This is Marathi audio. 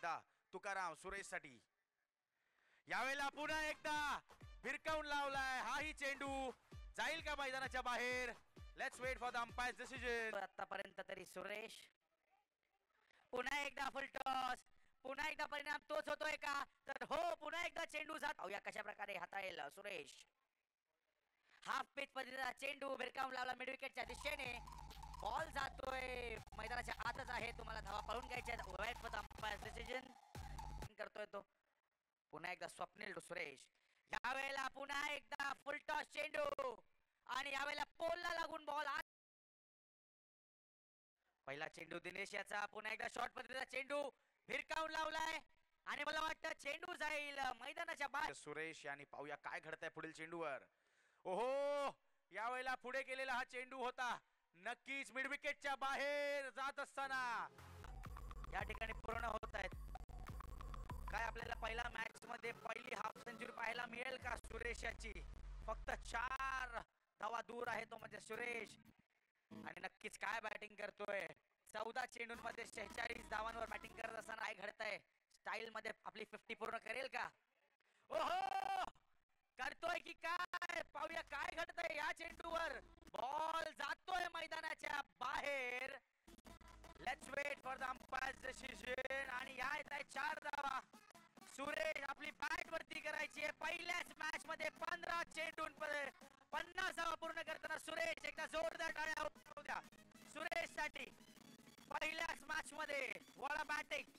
एकदा तुकाराम सुरेश साठी यावेळेला पुन्हा एकदा भिरकावून लावलाय हाही चेंडू जाईल का मैदानाच्या बाहेर. Let's wait for the umpire's decision. आतापर्यंत तरी सुरेश पुन्हा एकदा फुल टॉस पुन्हा एकदा परिणाम तोच होतोय का तर हो पुन्हा एकदा चेंडू जात पाहूया कशा प्रकारे हाताळेल सुरेश. हाफ पिच पद्धतीचा चेंडू भिरकावून लावला मिड विकेटच्या दिशेने. बॉल जातोय मैदानाच्या आतच आहे. तुम्हाला धावा पळून घ्यायच्या. Wait for the umpire's decision करतोय तो पुन्हा एकदा स्वप्नील टू सुरेश. यावेळेला पुन्हा एकदा फुल टॉस चेंडू आणि यावेळेला पोलला लागून बॉल. पहिला चेंडू दिनेश याचा पुन्हा एकदा शॉर्ट पद्धतीचा चेंडू भिरकावून लावलाय आणि मला वाटतं चेंडू जाईल मैदानाच्या बाहेर. सुरेश यांनी पाहूया काय घडतंय पुढील चेंडूवर. ओहो यावेळेला पुढे केलेला हा चेंडू होता नक्कीच मिड विकेटच्या बाहेर जात असताना या ठिकाणी पूर्ण होत आहेत. काय आपल्याला पहिल्या मॅच मध्ये पहिली हाफ सेंचुरी पाहायला मिळेल का सुरेश याची. फक्त 4 धावा दूर आहे तो म्हणजे सुरेश आणि नक्कीच काय बॅटिंग करतोय. 14 चेंडूंमध्ये 46 धावांवर बॅटिंग करत असताना काय घडतंय. स्टाईल मध्ये आपली 50 पूर्ण करेल का. ओहो करतोय की काय पाहूया काय घडतंय या चेंडूवर. बॉल जातोय मैदानाच्या बाहेर. Let's wait for the umpire's decision आणि या येत आहे 4 धावा. सुरेश आपली बॅट वरती करायची आहे. पहिल्याच मॅच मध्ये 15 चेंडूंमध्ये 50 धावा पूर्ण करताना सुरेश एकदा जोरदार टाळ्या होऊ द्या सुरेश साठी. पहिल्याच मॅच मध्ये वॉला बॅटिंग